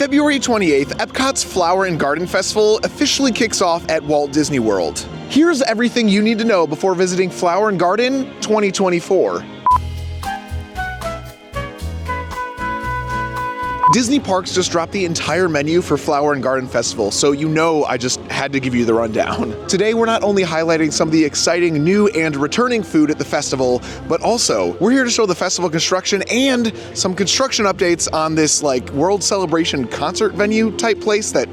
February 28th, Epcot's Flower and Garden Festival officially kicks off at Walt Disney World. Here's everything you need to know before visiting Flower and Garden 2024. Disney Parks just dropped the entire menu for Flower and Garden Festival, so you know I just had to give you the rundown. Today we're not only highlighting some of the exciting new and returning food at the festival, but also we're here to show the festival construction and some construction updates on this like World Celebration concert venue type place that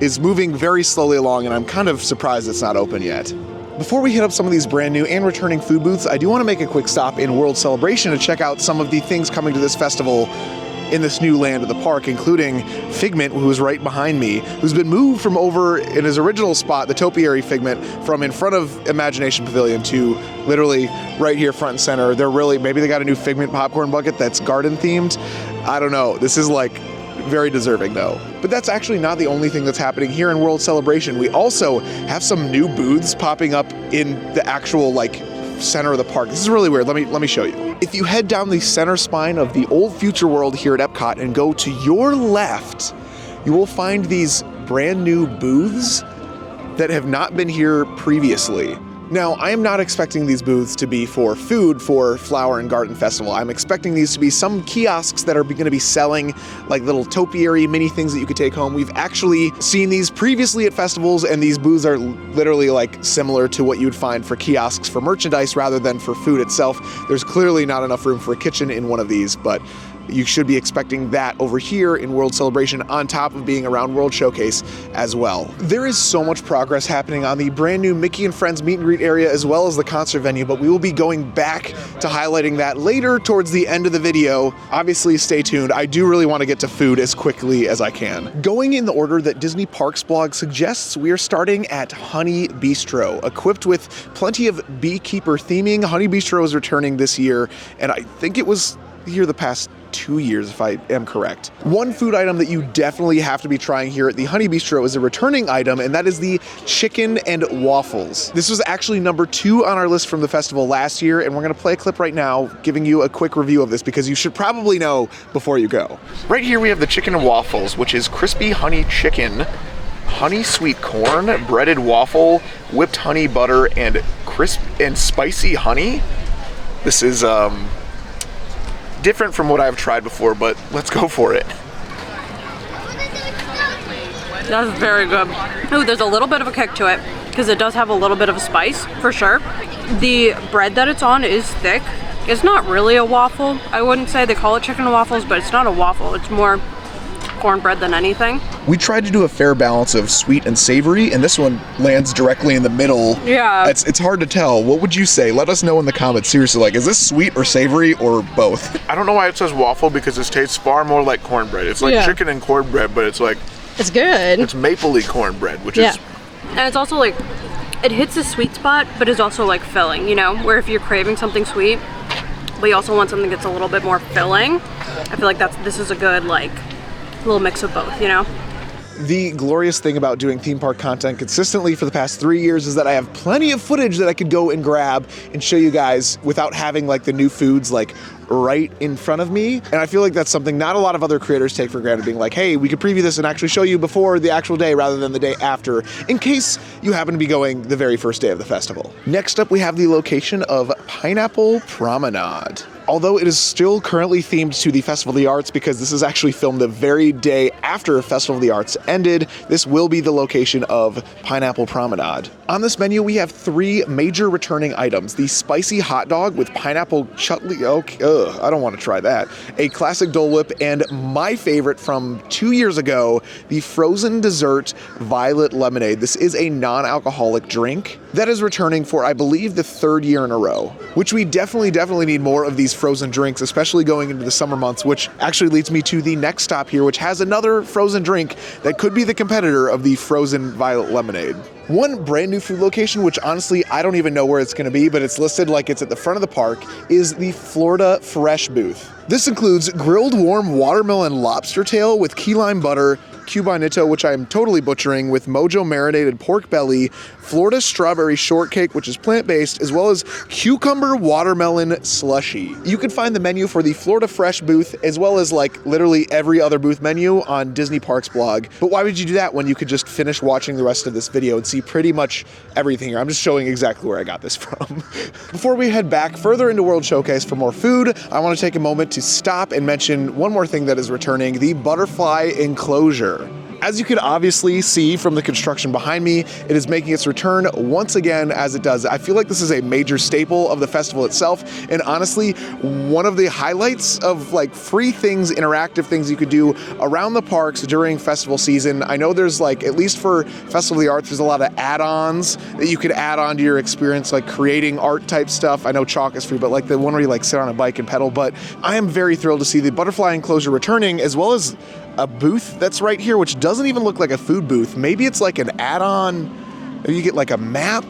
is moving very slowly along, and I'm kind of surprised it's not open yet. Before we hit up some of these brand new and returning food booths, I do want to make a quick stop in World Celebration to check out some of the things coming to this festival in this new land of the park, including Figment, who is right behind me, who's been moved from over in his original spot, the topiary Figment, from in front of Imagination Pavilion to literally right here front and center. Maybe they got a new Figment popcorn bucket that's garden themed. I don't know. This is like very deserving though. But that's actually not the only thing that's happening here in World Celebration. We also have some new booths popping up in the actual like center of the park. This is really weird. Let me show you. If you head down the center spine of the old Future World here at Epcot and go to your left, you will find these brand new booths that have not been here previously. Now, I am not expecting these booths to be for food for Flower and Garden Festival. I'm expecting these to be some kiosks that are going to be selling like little topiary mini things that you could take home. We've actually seen these previously at festivals, and these booths are literally like similar to what you would find for kiosks for merchandise rather than for food itself. There's clearly not enough room for a kitchen in one of these, but you should be expecting that over here in World Celebration on top of being around World Showcase as well. There is so much progress happening on the brand new Mickey and Friends meet and greet area as well as the concert venue, but we will be going back to highlighting that later towards the end of the video. Obviously, stay tuned. I do really want to get to food as quickly as I can. Going in the order that Disney Parks blog suggests, we are starting at Honey Bistro. Equipped with plenty of beekeeper theming, Honey Bistro is returning this year, and I think it was here the past 2 years, if I am correct. One food item that you definitely have to be trying here at the Honey Bistro is a returning item, and that is the chicken and waffles. This was actually number 2 on our list from the festival last year, and we're gonna play a clip right now giving you a quick review of this because you should probably know before you go. Right here we have the chicken and waffles, which is crispy honey chicken, honey sweet corn, breaded waffle, whipped honey butter, and crisp and spicy honey. This is different from what I've tried before, but let's go for it. That's very good. Ooh, there's a little bit of a kick to it because it does have a little bit of a spice for sure. The bread that it's on is thick. It's not really a waffle. I wouldn't say they call it chicken and waffles, but it's not a waffle. It's more cornbread than anything. We tried to do a fair balance of sweet and savory, and this one lands directly in the middle. Yeah. It's hard to tell. What would you say? Let us know in the comments. Seriously, like, is this sweet or savory or both? I don't know why it says waffle because it tastes far more like cornbread. It's like chicken and cornbread, but it's like... It's good. It's maple-y cornbread, which is... And it's also like, it hits a sweet spot, but is also like filling, you know? Where if you're craving something sweet, but you also want something that's a little bit more filling, I feel like this is a good, like, little mix of both, you know? The glorious thing about doing theme park content consistently for the past 3 years is that I have plenty of footage that I could go and grab and show you guys without having like the new foods like right in front of me. And I feel like that's something not a lot of other creators take for granted, being like, hey, we could preview this and actually show you before the actual day rather than the day after, in case you happen to be going the very first day of the festival. Next up, we have the location of Pineapple Promenade. Although it is still currently themed to the Festival of the Arts because this is actually filmed the very day after Festival of the Arts ended, this will be the location of Pineapple Promenade. On this menu, we have 3 major returning items. The spicy hot dog with pineapple chutney, I don't want to try that. A classic Dole Whip, and my favorite from 2 years ago, the frozen dessert violet lemonade. This is a non-alcoholic drink that is returning for, I believe, the 3rd year in a row, which we definitely need more of these frozen drinks, especially going into the summer months, which actually leads me to the next stop here, which has another frozen drink that could be the competitor of the frozen violet lemonade. One brand new food location, which honestly, I don't even know where it's gonna be, but it's listed like it's at the front of the park, is the Florida Fresh booth. This includes grilled warm watermelon lobster tail with key lime butter, cubanito, which I'm totally butchering, with mojo marinated pork belly, Florida strawberry shortcake, which is plant-based, as well as cucumber watermelon slushy. You can find the menu for the Florida Fresh booth, as well as like literally every other booth menu on Disney Parks blog. But why would you do that when you could just finish watching the rest of this video and see pretty much everything here? I'm just showing exactly where I got this from. Before we head back further into World Showcase for more food, I want to take a moment to stop and mention one more thing that is returning, the butterfly enclosure. As you can obviously see from the construction behind me, it is making its return once again as it does. I feel like this is a major staple of the festival itself, and honestly, one of the highlights of like free things, interactive things you could do around the parks during festival season. I know there's like, at least for Festival of the Arts, there's a lot of add-ons that you could add on to your experience, like creating art type stuff. I know chalk is free, but like the one where you like sit on a bike and pedal. But I am very thrilled to see the butterfly enclosure returning, as well as a booth that's right here, which doesn't even look like a food booth. Maybe it's like an add-on. Maybe you get like a map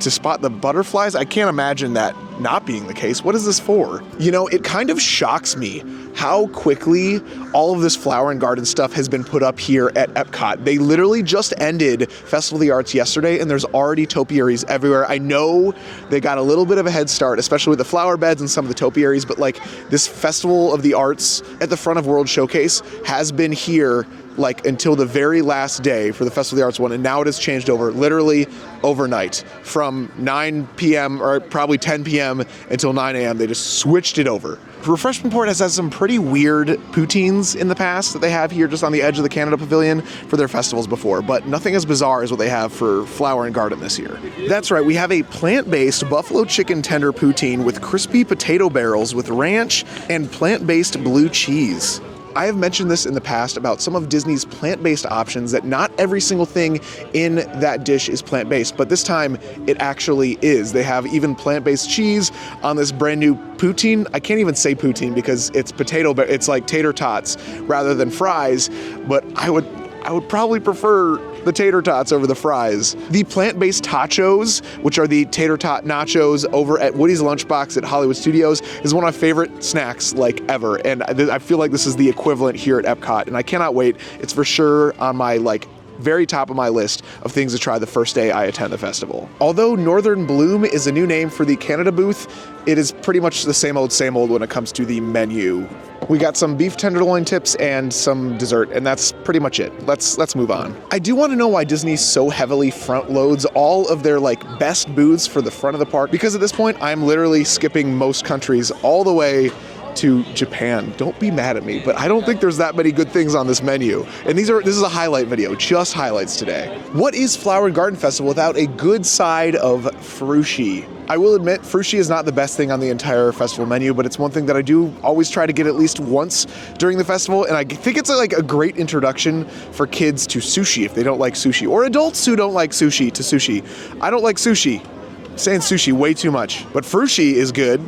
to spot the butterflies. I can't imagine that not being the case. What is this for? You know, it kind of shocks me how quickly all of this flower and garden stuff has been put up here at Epcot. They literally just ended Festival of the Arts yesterday, and there's already topiaries everywhere. I know they got a little bit of a head start, especially with the flower beds and some of the topiaries, but like this Festival of the Arts at the front of World Showcase has been here like until the very last day for the Festival of the Arts one, and now it has changed over literally overnight from 9 p.m. or probably 10 p.m. until 9 a.m. They just switched it over. Refreshment Port has had some pretty weird poutines in the past that they have here just on the edge of the Canada Pavilion for their festivals before, but nothing as bizarre as what they have for Flower and Garden this year. That's right, we have a plant-based buffalo chicken tender poutine with crispy potato barrels with ranch and plant-based blue cheese. I have mentioned this in the past about some of Disney's plant-based options, that not every single thing in that dish is plant-based, but this time it actually is. They have even plant-based cheese on this brand new poutine. I can't even say poutine because it's it's like tater tots rather than fries, but I would probably prefer the tater tots over the fries. The plant-based tachos, which are the tater tot nachos over at Woody's Lunchbox at Hollywood Studios, is one of my favorite snacks like ever, and I feel like this is the equivalent here at Epcot, and I cannot wait. It's for sure on my like very top of my list of things to try the first day I attend the festival. Although Northern Bloom is a new name for the Canada booth, it is pretty much the same old when it comes to the menu. We got some beef tenderloin tips and some dessert, and that's pretty much it. Let's move on. I do want to know why Disney so heavily front loads all of their like best booths for the front of the park, because at this point I'm literally skipping most countries all the way to Japan. Don't be mad at me, but I don't think there's that many good things on this menu. And this is a highlight video, just highlights today. What is Flower and Garden Festival without a good side of frushi? I will admit, frushi is not the best thing on the entire festival menu, but it's one thing that I do always try to get at least once during the festival, and I think it's like a great introduction for kids to sushi if they don't like sushi, or adults who don't like sushi to sushi. I don't like sushi. I'm saying sushi way too much, but frushi is good.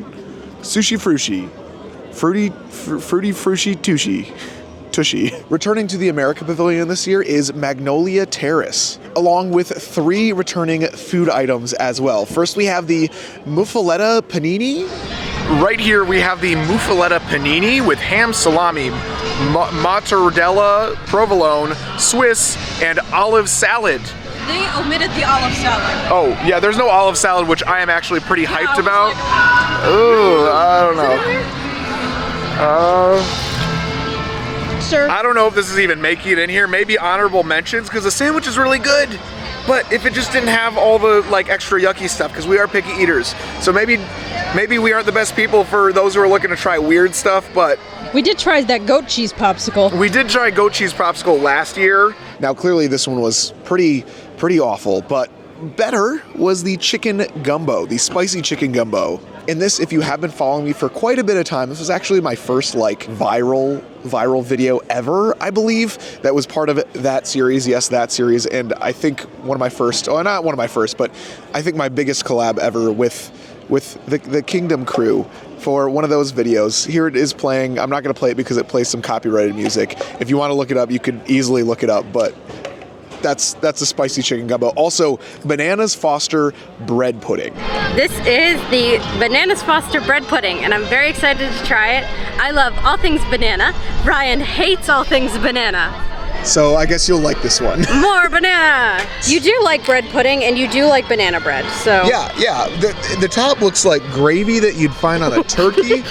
Sushi frushi. Fruity frushi tushy. Returning to the America Pavilion this year is Magnolia Terrace, along with 3 returning food items as well. First, we have the muffaletta panini. Right here, we have the muffaletta panini with ham salami, mozzarella, provolone, Swiss, and olive salad. They omitted the olive salad. Oh, yeah, there's no olive salad, which I am actually pretty hyped about. Ooh, I don't know. Sir, I don't know if this is even making it in here. Maybe honorable mentions, because the sandwich is really good. But if it just didn't have all the like extra yucky stuff, because we are picky eaters. So maybe we aren't the best people for those who are looking to try weird stuff, but we did try that goat cheese popsicle. We did try goat cheese popsicle last year. Now clearly this one was pretty awful, but better was the chicken gumbo, the spicy chicken gumbo. In this, if you have been following me for quite a bit of time, this was actually my first like viral video ever, I believe, that was part of that series, yes, that series, and I think one of my first, oh, not one of my first, but I think my biggest collab ever with the Kingdom crew for one of those videos. Here it is playing. I'm not going to play it because it plays some copyrighted music. If you want to look it up, you could easily look it up, but That's a spicy chicken gumbo. Also, Bananas Foster bread pudding. This is the Bananas Foster bread pudding, and I'm very excited to try it. I love all things banana. Ryan hates all things banana. So I guess you'll like this one. More banana! You do like bread pudding, and you do like banana bread, so... Yeah. The top looks like gravy that you'd find on a turkey.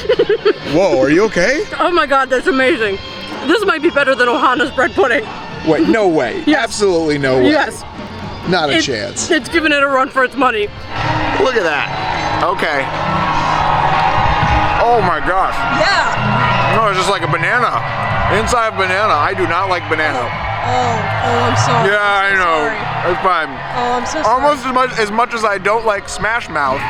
Whoa, are you okay? Oh my god, that's amazing. This might be better than Ohana's bread pudding. Wait, no way. Yes. Absolutely no way. Yes. Not a chance. It's giving it a run for its money. Look at that. Okay. Oh my gosh. Yeah. No, it's just like a banana. Inside a banana. I do not like banana. Oh, I'm sorry. Yeah, I know. Sorry. It's fine. Oh, I'm so sorry. Almost as much as I don't like Smash Mouth.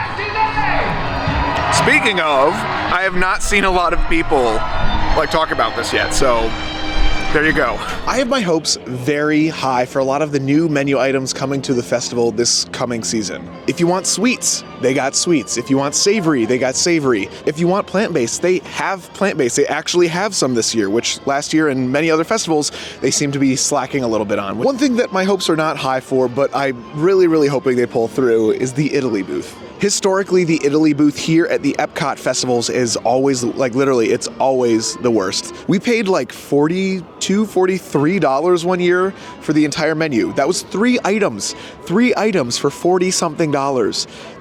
Speaking of, I have not seen a lot of people like talk about this yet, so there you go. I have my hopes very high for a lot of the new menu items coming to the festival this coming season. If you want sweets, they got sweets. If you want savory, they got savory. If you want plant-based, they have plant-based. They actually have some this year, which last year and many other festivals, they seem to be slacking a little bit on. One thing that my hopes are not high for, but I'm really hoping they pull through, is the Italy booth. Historically, the Italy booth here at the Epcot festivals is always, like literally, it's always the worst. We paid like $42, $43 one year for the entire menu. That was 3 items for $40-something.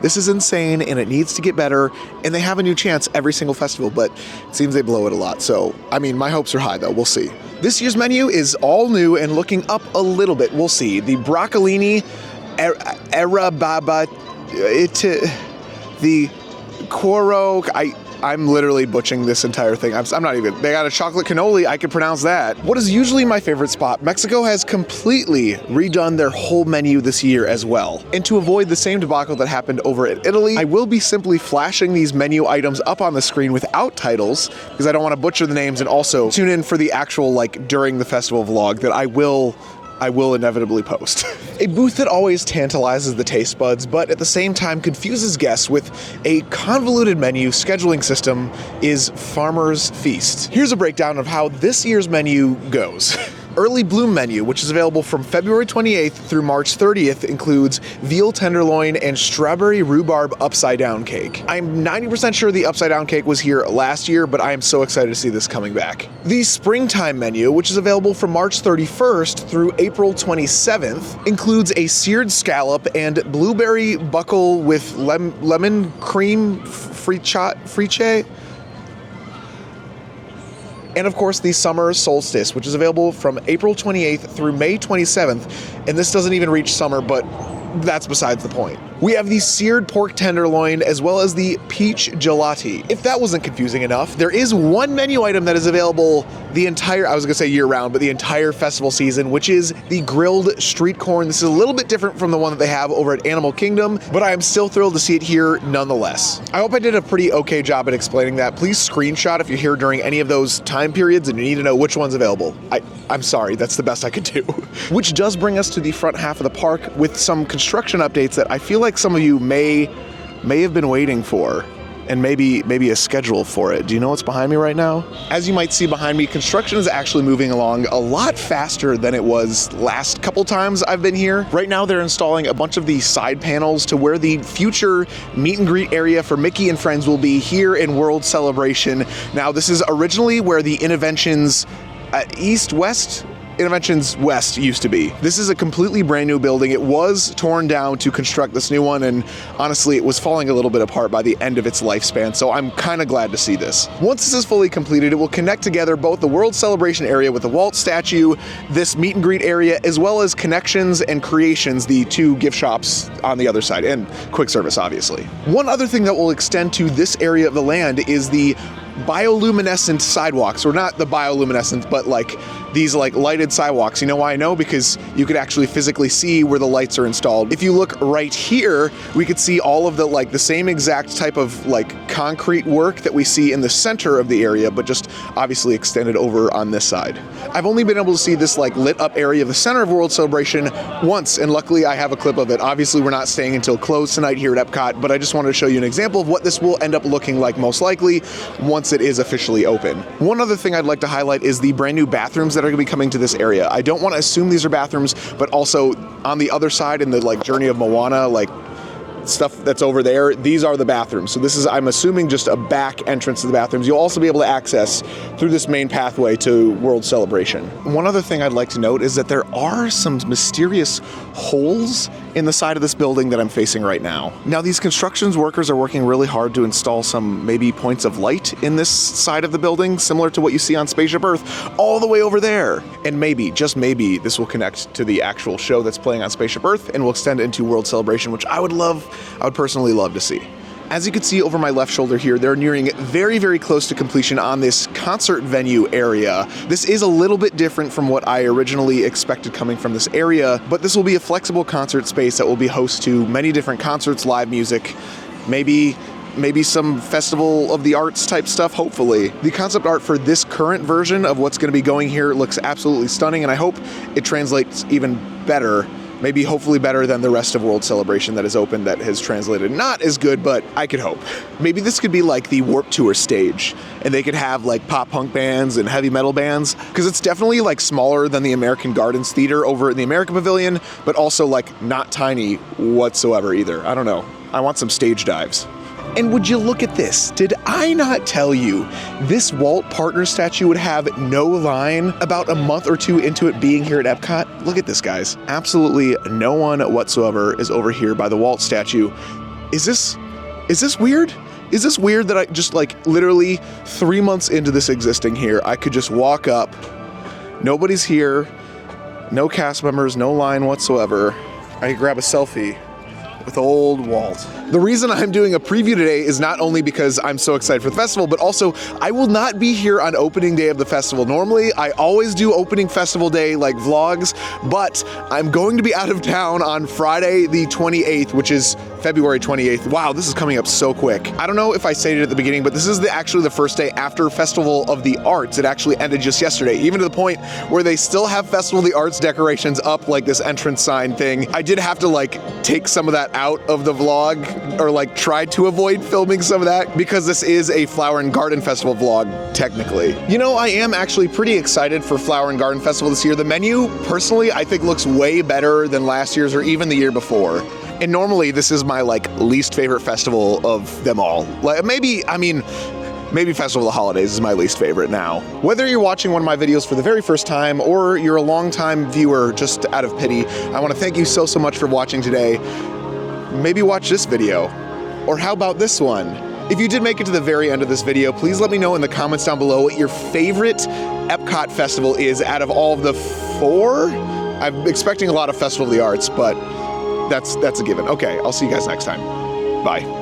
This is insane, and it needs to get better, and they have a new chance every single festival, but it seems they blow it a lot. So, I mean, my hopes are high though, we'll see. This year's menu is all new and looking up a little bit, we'll see. The broccolini, arrabbiata, the Quoro, I'm literally butchering this entire thing. I'm not even, they got a chocolate cannoli, I can pronounce that. What is usually my favorite spot, Mexico has completely redone their whole menu this year as well. And to avoid the same debacle that happened over at Italy, I will be simply flashing these menu items up on the screen without titles, because I don't want to butcher the names, and also tune in for the actual, like, during the festival vlog that I will inevitably post. A booth that always tantalizes the taste buds, but at the same time confuses guests with a convoluted menu scheduling system is Farmer's Feast. Here's a breakdown of how this year's menu goes. Early Bloom menu, which is available from February 28th through March 30th, includes veal tenderloin and strawberry rhubarb upside down cake. I'm 90% sure the upside down cake was here last year, but I am so excited to see this coming back. The springtime menu, which is available from March 31st through April 27th, includes a seared scallop and blueberry buckle with lemon cream friche. And of course, the summer solstice, which is available from April 28th through May 27th. And this doesn't even reach summer, but that's besides the point. We have the seared pork tenderloin as well as the peach gelati. If that wasn't confusing enough, there is one menu item that is available the entire, I was gonna say year round, but the entire festival season, which is the grilled street corn. This is a little bit different from the one that they have over at Animal Kingdom, but I am still thrilled to see it here nonetheless. I hope I did a pretty okay job at explaining that. Please screenshot if you're here during any of those time periods and you need to know which one's available. I'm sorry, that's the best I could do. Which does bring us to the front half of the park with some construction updates that I feel like some of you may have been waiting for, and maybe a schedule for it. Do you know what's behind me right now? As you might see behind me, construction is actually moving along a lot faster than it was last couple times I've been here. Right now they're installing a bunch of the side panels to where the future meet and greet area for Mickey and Friends will be here in World Celebration. Now this is originally where the Interventions Interventions West used to be. This is a completely brand new building. It was torn down to construct this new one, and honestly, it was falling a little bit apart by the end of its lifespan, so I'm kind of glad to see this. Once this is fully completed, it will connect together both the World Celebration area with the Walt statue, this meet and greet area, as well as Connections and Creations, the 2 gift shops on the other side, and quick service, obviously. One other thing that will extend to this area of the land is the bioluminescent sidewalks, or not the bioluminescent, but like these like lighted sidewalks. You know why I know? Because you could actually physically see where the lights are installed. If you look right here, we could see all of the same exact type of like concrete work that we see in the center of the area, but just obviously extended over on this side. I've only been able to see this like lit up area of the center of World Celebration once, and luckily I have a clip of it. Obviously we're not staying until close tonight here at Epcot, but I just wanted to show you an example of what this will end up looking like most likely once once it is officially open. One other thing I'd like to highlight is the brand new bathrooms that are going to be coming to this area. I don't want to assume these are bathrooms, but also on the other side in the like journey of Moana, like stuff that's over there, these are the bathrooms. So this is, I'm assuming, just a back entrance to the bathrooms. You'll also be able to access through this main pathway to World Celebration. One other thing I'd like to note is that there are some mysterious holes in the side of this building that I'm facing right now. Now, these constructions workers are working really hard to install some maybe points of light in this side of the building, similar to what you see on Spaceship Earth, all the way over there. And maybe, just maybe, this will connect to the actual show that's playing on Spaceship Earth and will extend into World Celebration, which I would personally love to see. As you can see over my left shoulder here, they're nearing very, very close to completion on this concert venue area. This is a little bit different from what I originally expected coming from this area, but this will be a flexible concert space that will be host to many different concerts, live music, maybe some festival of the arts type stuff, hopefully. The concept art for this current version of what's going to be going here looks absolutely stunning, and I hope it translates even better. Maybe hopefully better than the rest of World Celebration that is open that has translated not as good, but I could hope. Maybe this could be like the Warped Tour stage, and they could have like pop punk bands and heavy metal bands, because it's definitely like smaller than the American Gardens Theater over in the American Pavilion, but also like not tiny whatsoever either. I don't know. I want some stage dives. And would you look at this? Did I not tell you this Walt partner statue would have no line about a month or two into it being here at Epcot? Look at this, guys. Absolutely no one whatsoever is over here by the Walt statue. Is this weird? Is this weird that I just like literally 3 months into this existing here, I could just walk up, nobody's here, no cast members, no line whatsoever. I could grab a selfie with old Walt. The reason I'm doing a preview today is not only because I'm so excited for the festival, but also I will not be here on opening day of the festival. Normally, I always do opening festival day like vlogs, but I'm going to be out of town on Friday the 28th, which is February 28th. Wow, this is coming up so quick. I don't know if I stated it at the beginning, but this is actually the first day after Festival of the Arts. It actually ended just yesterday, even to the point where they still have Festival of the Arts decorations up, like this entrance sign thing. I did have to like take some of that out of the vlog, or like try to avoid filming some of that, because this is a Flower and Garden Festival vlog, technically. You know, I am actually pretty excited for Flower and Garden Festival this year. The menu, personally, I think looks way better than last year's or even the year before. And normally this is my like least favorite festival of them all. Like maybe Festival of the Holidays is my least favorite now. Whether you're watching one of my videos for the very first time or you're a longtime viewer just out of pity, I want to thank you so much for watching today. Maybe watch this video. Or how about this one? If you did make it to the very end of this video, please let me know in the comments down below what your favorite Epcot festival is out of all of the 4. I'm expecting a lot of Festival of the Arts, but that's a given. Okay, I'll see you guys next time. Bye.